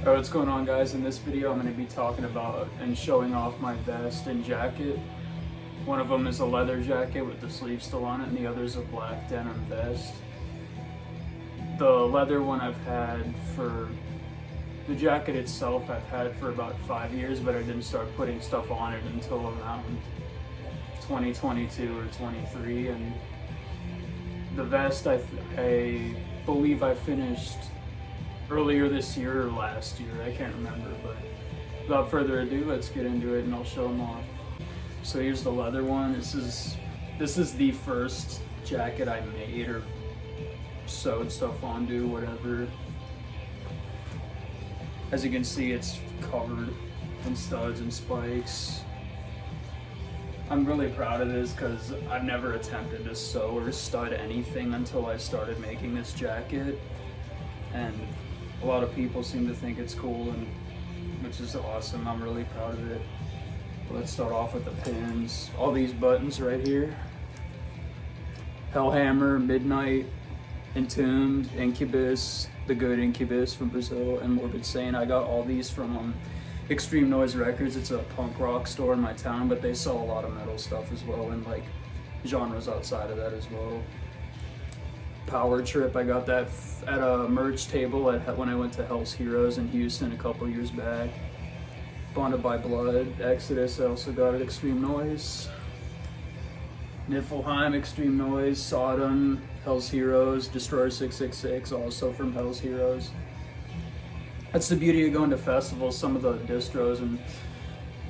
Alright, what's going on, guys? In this video I'm going to be talking about and showing off my vest and jacket. One of them is a leather jacket with the sleeves still on it, and the other is a black denim vest. The leather one I've had for the jacket itself, I've had for about 5 years, but I didn't start putting stuff on it until around 2022 or 23. And the vest I believe I finished earlier this year or last year, I can't remember, but without further ado, let's get into it and I'll show them off. So here's the leather one. This is the first jacket I made or sewed stuff onto, whatever. As you can see, it's covered in studs and spikes. I'm really proud of this because I've never attempted to sew or stud anything until I started making this jacket, and a lot of people seem to think it's cool, and which is awesome. I'm really proud of it. Let's start off with the pins. All these buttons right here. Hellhammer, Midnight, Entombed, Incubus, the good Incubus from Brazil, and Morbid Sane. I got all these from Extreme Noise Records. It's a punk rock store in my town, but they sell a lot of metal stuff as well, and like genres outside of that as well. Power Trip, I got that at a merch table when I went to Hell's Heroes in Houston a couple years back. Bonded by Blood, Exodus, I also got at Extreme Noise. Niflheim, Extreme Noise, Sodom, Hell's Heroes, Destroyer 666, also from Hell's Heroes. That's the beauty of going to festivals. Some of the distros and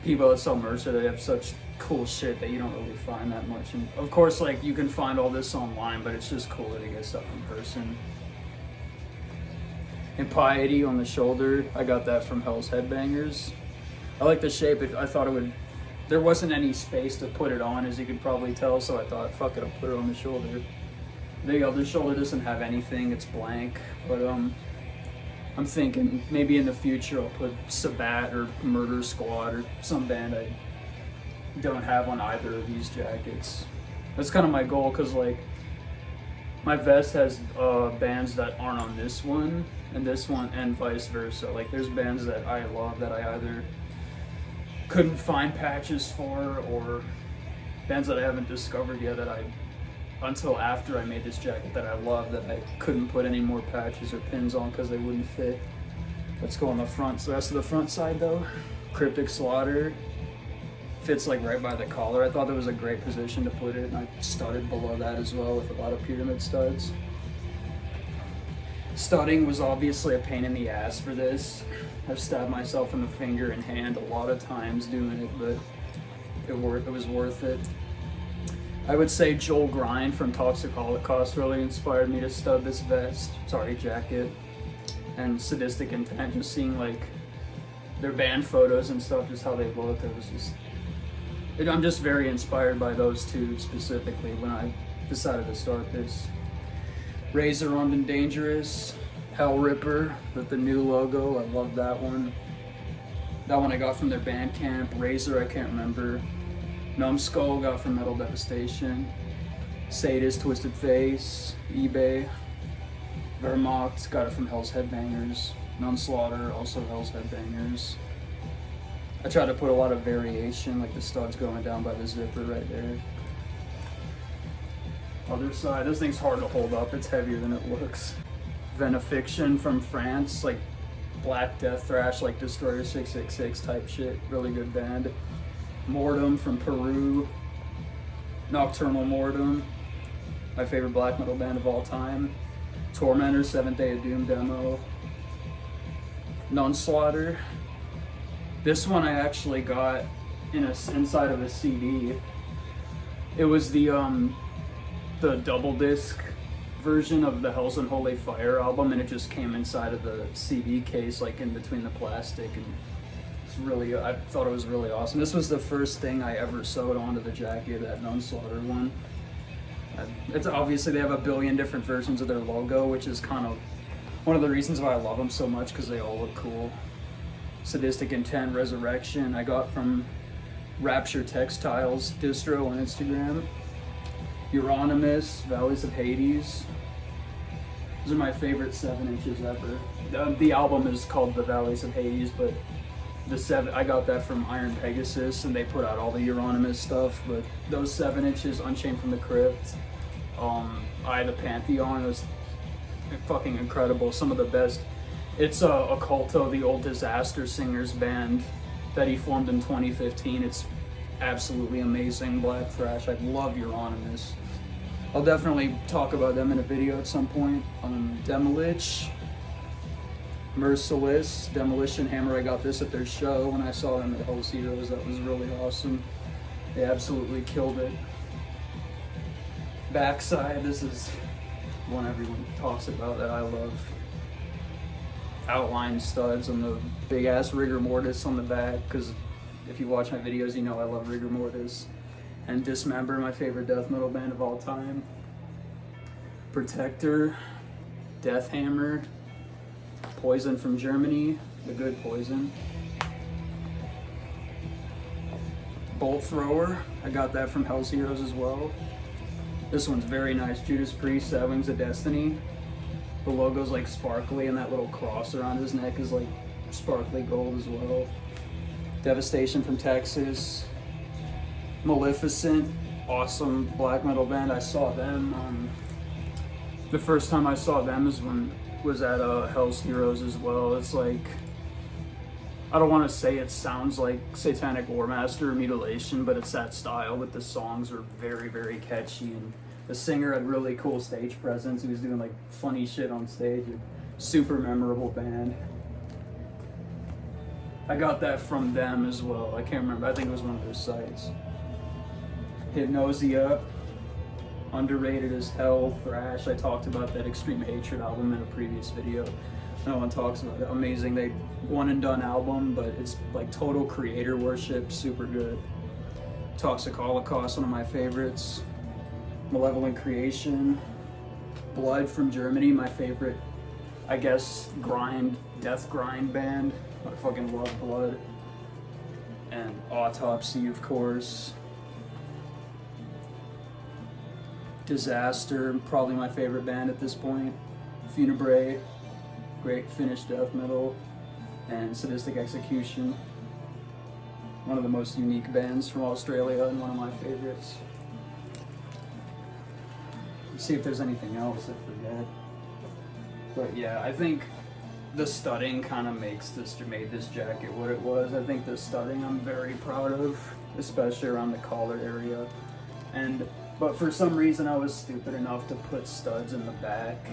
people that sell merch, they have such cool shit that you don't really find that much. And of course, like, you can find all this online, but it's just cooler to get stuff in person. Impiety on the shoulder, I got that from Hell's Headbangers. I like the shape. I thought it would, there wasn't any space to put it on, as you could probably tell, so I thought, fuck it, I'll put it on the shoulder. The other shoulder doesn't have anything, it's blank, but I'm thinking maybe in the future I'll put Sabat or Murder Squad or some band I don't have on either of these jackets. That's kind of my goal, because like my vest has bands that aren't on this one and vice versa. Like there's bands that I love that I either couldn't find patches for, or bands that I haven't discovered yet that until after I made this jacket that I love, that I couldn't put any more patches or pins on because they wouldn't fit. Let's go on the front. So that's the front side though. Cryptic Slaughter. Fits like right by the collar. I thought that was a great position to put it, and I studded below that as well with a lot of pyramid studs. Studding was obviously a pain in the ass for this. I've stabbed myself in the finger and hand a lot of times doing it, but it was worth it. I would say Joel Grind from Toxic Holocaust really inspired me to stud this jacket. And Sadistic Intent, just seeing like their band photos and stuff, just how they look, I'm just very inspired by those two specifically when I decided to start this. Razor Armed and Dangerous, Hell Ripper with the new logo, I love that one. That one I got from their Bandcamp. Razor, I can't remember. Numbskull got from Metal Devastation. Sadist, Twisted Face, eBay. Vermocht, got it from Hell's Headbangers. Nunslaughter, also Hell's Headbangers. I try to put a lot of variation, like the studs going down by the zipper right there. Other side, this thing's hard to hold up, it's heavier than it looks. Venefiction from France, like black death thrash, like Destroyer 666 type shit, really good band. Mortem from Peru. Nocturnal Mortem, my favorite black metal band of all time. Tormentor, Seventh Day of Doom demo. Nunslaughter. This one I actually got inside of a CD. It was the double disc version of the Hell's Unholy Fire album, and it just came inside of the CD case, like in between the plastic, and I thought it was really awesome. This was the first thing I ever sewed onto the jacket, that Nunslaughter one. It's obviously they have a billion different versions of their logo, which is kind of one of the reasons why I love them so much, because they all look cool. Sadistic Intent, Resurrection, I got from Rapture Textiles distro on Instagram. Euronymous, Valleys of Hades. Those are my favorite 7-inches ever. The album is called The Valleys of Hades, but I got that from Iron Pegasus, and they put out all the Euronymous stuff. But those 7-inches, Unchained from the Crypt, Eye of the Pantheon, was fucking incredible. Some of the best. It's Occulto, the Old Disaster Singers band that he formed in 2015. It's absolutely amazing black thrash. I love Euronymous. I'll definitely talk about them in a video at some point. Demolich, Merciless, Demolition Hammer. I got this at their show when I saw them at Hell's Heroes. That was really awesome. They absolutely killed it. Backside, this is one everyone talks about that I love. Outline studs on the big ass rigor mortis on the back, because if you watch my videos you know I love rigor mortis. And Dismember, my favorite death metal band of all time. Protector, Death Hammer, Poison from Germany, the good Poison. Bolt Thrower, I got that from Hell's Heroes as well. This one's very nice. Judas Priest, Wings of Destiny. The logo's like sparkly, and that little cross around his neck is like sparkly gold as well. Devastation from Texas. Maleficent, awesome black metal band. I saw them. The first time I saw them was at Hell's Heroes as well. It's like, I don't want to say it sounds like Satanic War Master or Mutilation, but it's that style. But the songs are very, very catchy, and the singer had really cool stage presence. He was doing like funny shit on stage. Super memorable band. I got that from them as well. I can't remember. I think it was one of their sites. Hypnosia, underrated as hell, thrash. I talked about that Extreme Hatred album in a previous video. No one talks about it. Amazing. They one and done album, but it's like total creator worship. Super good. Toxic Holocaust, one of my favorites. Malevolent Creation. Blood from Germany, my favorite, I guess, death grind band. I fucking love Blood. And Autopsy, of course. Disaster, probably my favorite band at this point. Funebrae, great Finnish death metal. And Sadistic Execution, one of the most unique bands from Australia and one of my favorites. Let's see if there's anything else I forget. But yeah, I think the studding kind of made this jacket what it was. I think the studding I'm very proud of, especially around the collar area. But for some reason I was stupid enough to put studs in the back.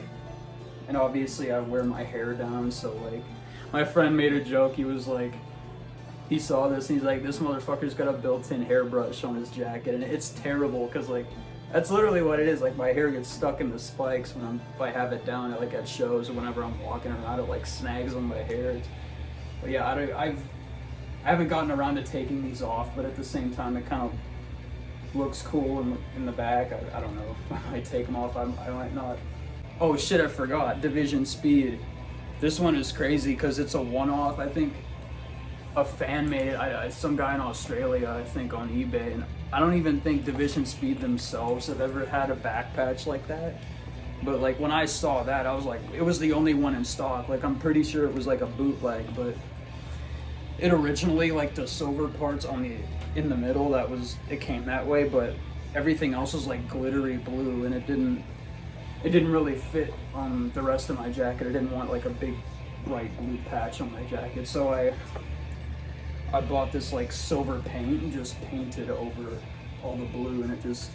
And obviously I wear my hair down, so like, my friend made a joke. He was like, he saw this and he's like, this motherfucker's got a built-in hairbrush on his jacket. And it's terrible because like, that's literally what it is. Like, my hair gets stuck in the spikes if I have it down at shows or whenever I'm walking around, it like snags on my hair. But yeah, I haven't gotten around to taking these off, but at the same time it kind of looks cool in the back. I don't know. I might take them off. I might not. Oh shit, I forgot. Division Speed. This one is crazy because it's a one-off. I think a fan made it. Some guy in Australia, I think, on eBay. And I don't even think Division Speed themselves have ever had a back patch like that. But like, when I saw that, I was like, it was the only one in stock. Like, I'm pretty sure it was like a bootleg, but it originally, like, the silver parts in the middle, it came that way, but everything else was like glittery blue, and it didn't really fit on the rest of my jacket. I didn't want like a big bright blue patch on my jacket, so I bought this like silver paint and just painted over all the blue, and it just,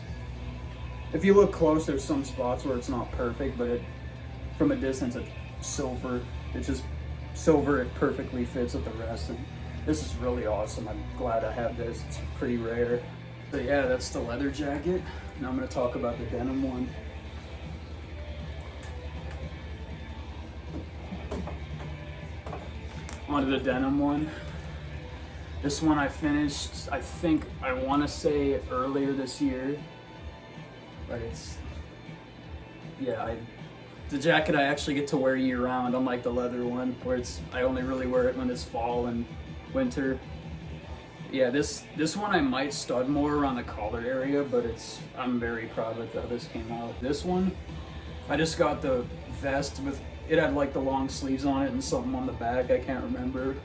if you look close, there's some spots where it's not perfect, but from a distance it's silver. It's just silver, it perfectly fits with the rest. And this is really awesome. I'm glad I have this. It's pretty rare. But yeah, that's the leather jacket. Now I'm going to talk about the denim one. On to the denim one. This one I finished, I think, I want to say earlier this year. But it's, yeah, the jacket I actually get to wear year round, unlike the leather one, where I only really wear it when it's fall and winter. Yeah, this one I might stud more around the collar area, but I'm very proud of how this came out. This one, I just got the vest with, it had like the long sleeves on it and something on the back, I can't remember.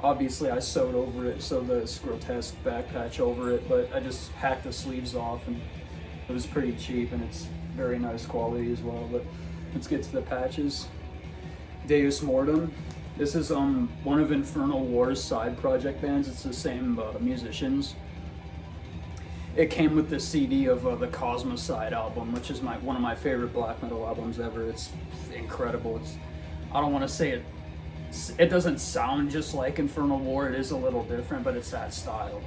Obviously I sewed over it, so this grotesque back patch over it, but I just hacked the sleeves off and it was pretty cheap and it's very nice quality as well. But let's get to the patches. Deus Mortem. This is one of Infernal War's side project bands. It's the same musicians. It came with the CD of the Cosmocide album, which is one of my favorite black metal albums ever. It's incredible. I don't want to say it doesn't sound just like Infernal War. It is a little different, but it's that style.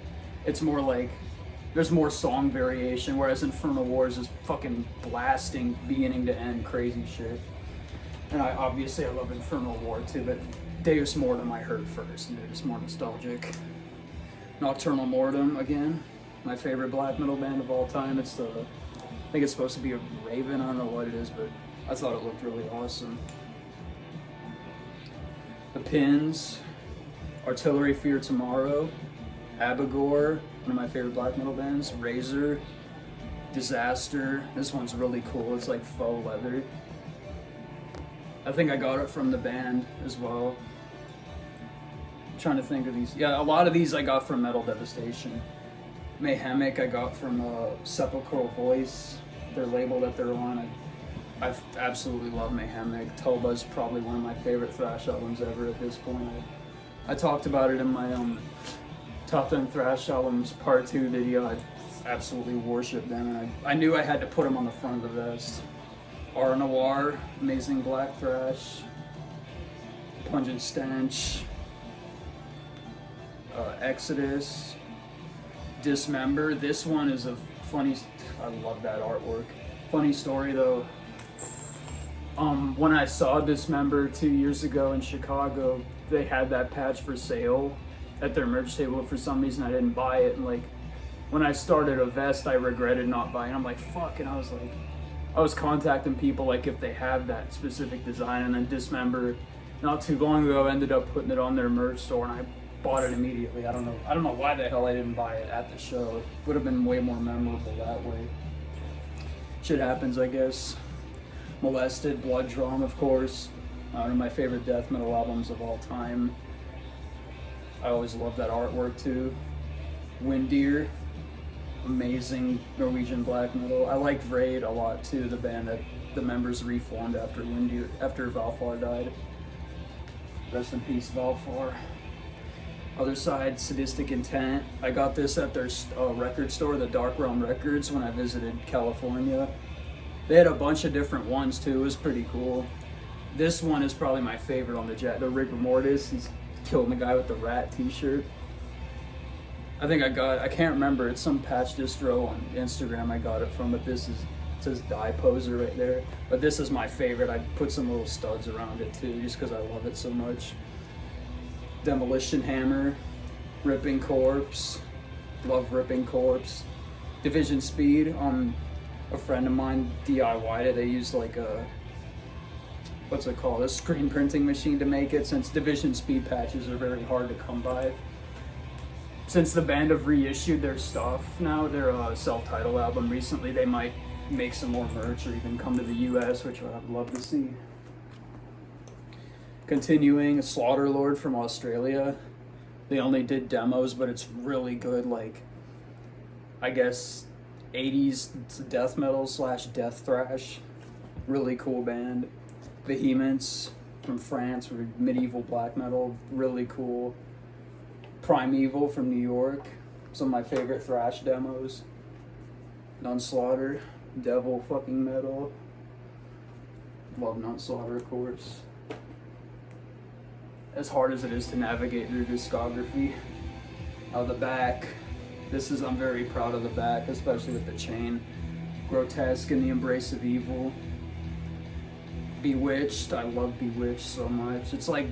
It's more like, there's more song variation, whereas Infernal War is just fucking blasting beginning to end crazy shit. And I love Infernal War too, but Deus Mortem I heard first, and they're just more nostalgic. Nocturnal Mortem again, my favorite black metal band of all time. I think it's supposed to be a raven, I don't know what it is, but I thought it looked really awesome. The Pins, Artillery Fear Tomorrow, Abigor, one of my favorite black metal bands, Razor, Disaster. This one's really cool, it's like faux leather. I think I got it from the band as well. I'm trying to think of these. Yeah, a lot of these I got from Metal Devastation. Mayhemic I got from Sepulchral Voice, their label that they're on. I absolutely love Mayhemic. Toba's probably one of my favorite thrash albums ever at this point. I talked about it in my Top 10 Thrash Albums Part 2 video. I absolutely worship them, and I knew I had to put them on the front of the vest. R Noir, amazing black thrash. Pungent Stench. Exodus. Dismember. This one is a funny, I love that artwork. Funny story though. When I saw Dismember 2 years ago in Chicago, they had that patch for sale at their merch table. For some reason I didn't buy it, and like when I started a vest I regretted not buying it. I'm like, fuck, and I was contacting people like if they have that specific design, and then Dismember not too long ago ended up putting it on their merch store, and I bought it immediately. I don't know why the hell I didn't buy it at the show. It would have been way more memorable that way. Shit happens, I guess. Molested, Blood Drawn, of course. One of my favorite death metal albums of all time. I always love that artwork too. Windeer. Amazing Norwegian black metal. I like Vraid a lot too, the band that the members reformed after Valfar died. Rest in peace, Valfar. Other Side, Sadistic Intent. I got this at their record store, the Dark Realm Records, when I visited California. They had a bunch of different ones too. It was pretty cool. This one is probably my favorite on the Rigor Mortis. He's killing the guy with the rat t-shirt. I can't remember, it's some patch distro on Instagram I got it from, but it says Die Poser right there. But this is my favorite. I put some little studs around it too, just because I love it so much. Demolition Hammer, Ripping Corpse, love Ripping Corpse. Division Speed, a friend of mine DIY'd it. They used like a, what's it called, a screen printing machine to make it, since Division Speed patches are very hard to come by. Since the band have reissued their stuff now, their self-titled album recently, they might make some more merch or even come to the US, which I'd love to see. Continuing, Slaughterlord from Australia. They only did demos, but it's really good, like, I guess, 80s death metal / death thrash. Really cool band. Vehemence from France, for medieval black metal, really cool. Primeval from New York, some of my favorite thrash demos. Nunslaughter, Devil fucking Metal. Love Nunslaughter, of course. As hard as it is to navigate their discography. The back, I'm very proud of the back, especially with the chain. Grotesque in the Embrace of Evil. Bewitched, I love Bewitched so much. It's like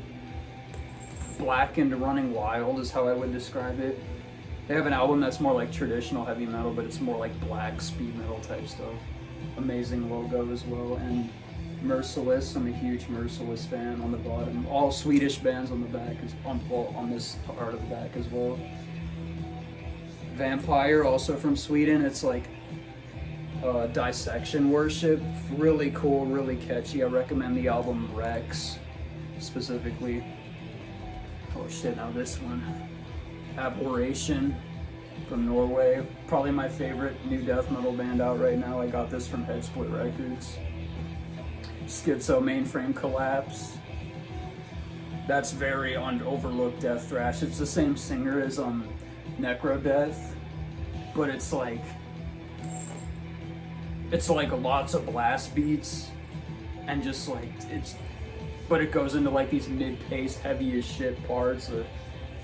Blackened Running Wild is how I would describe it. They have an album that's more like traditional heavy metal, but it's more like black speed metal type stuff. Amazing logo as well. And Merciless, I'm a huge Merciless fan on the bottom. All Swedish bands on the back, on this part of the back as well. Vampire, also from Sweden. It's like Dissection Worship. Really cool, really catchy. I recommend the album Rex specifically. Oh shit, now this one. Aberration from Norway. Probably my favorite new death metal band out right now. I got this from Head Split Records. Schizo Mainframe Collapse. That's very overlooked death thrash. It's the same singer as Necrodeath, but it's like lots of blast beats and just like but it goes into like these mid-paced, heavy as shit parts.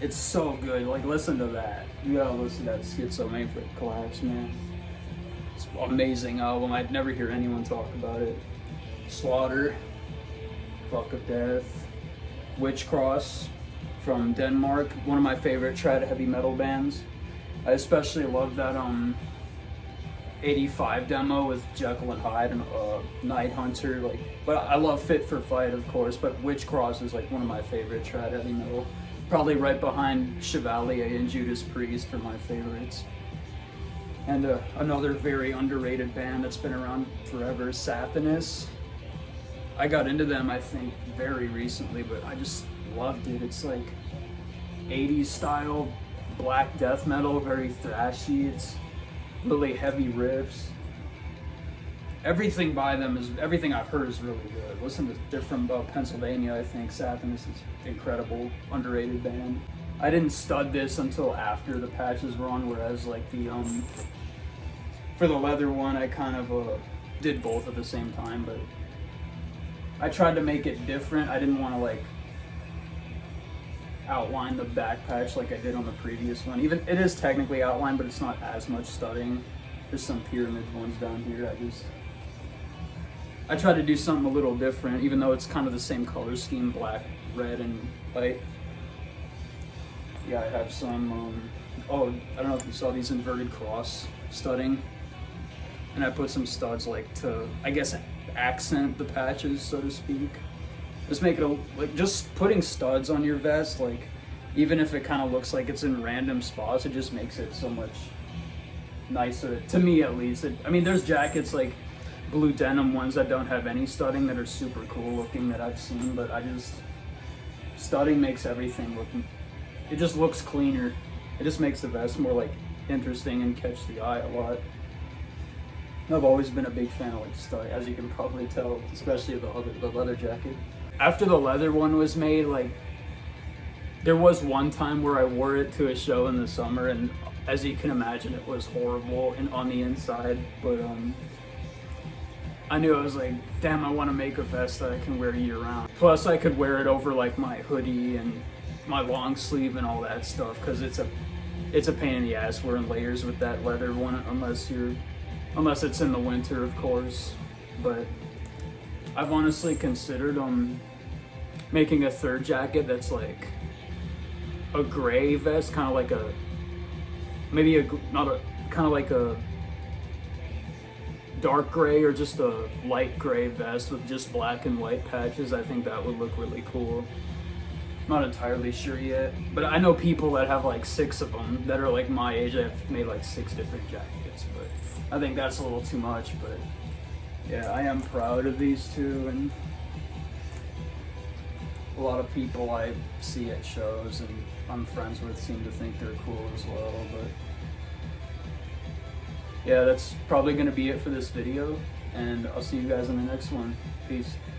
It's so good. Like, listen to that. You gotta listen to that Schizo Mainframe Collapse, man. It's an amazing album. I'd never hear anyone talk about it. Slaughter, Fuck of Death, Witchcross from Denmark, one of my favorite trad heavy metal bands. I especially love that 85 demo with Jekyll and Hyde and Night Hunter. Like, but I love Fit for Fight, of course. But Witchcross is like one of my favorite trad heavy metal. Probably right behind Chevalier and Judas Priest for my favorites. And another very underrated band that's been around forever, Satanus. I got into them, I think, very recently, but I just loved it. It's like 80s style black death metal, very thrashy. It's really heavy riffs. Everything by them everything I've heard is really good. Listen to, they're from Pennsylvania, I think. Satanus is incredible, underrated band. I didn't stud this until after the patches were on, whereas like the for the leather one, I kind of did both at the same time, but I tried to make it different. I didn't want to like outline the back patch like I did on the previous one. Even it is technically outlined, but it's not as much studding. There's some pyramid ones down here. I tried to do something a little different, even though it's kind of the same color scheme, black, red, and white. Yeah, I have some, oh, I don't know if you saw these inverted cross studding. And I put some studs like to, I guess, accent the patches, so to speak. Just make it like just putting studs on your vest, like even if it kind of looks like it's in random spots, it just makes it so much nicer, to me at least. I mean, there's jackets like blue denim ones that don't have any studding that are super cool looking that I've seen, but studding makes everything look, it just looks cleaner. It just makes the vest more like interesting and catch the eye a lot. I've always been a big fan of like stud, as you can probably tell, especially the leather jacket. After the leather one was made, like there was one time where I wore it to a show in the summer, and as you can imagine, it was horrible and on the inside. But I knew, I was like, damn, I want to make a vest that I can wear year round. Plus, I could wear it over like my hoodie and my long sleeve and all that stuff, because it's a pain in the ass wearing layers with that leather one, unless it's in the winter, of course. But I've honestly considered making a third jacket that's like a gray vest, kind of like like a dark gray or just a light gray vest with just black and white patches. I think that would look really cool. Not entirely sure yet, but I know people that have like 6 of them that are like my age. I've made like 6 different jackets, but I think that's a little too much. But yeah, I am proud of these two, and a lot of people I see at shows and I'm friends with seem to think they're cool as well. But yeah, that's probably going to be it for this video, and I'll see you guys in the next one. Peace.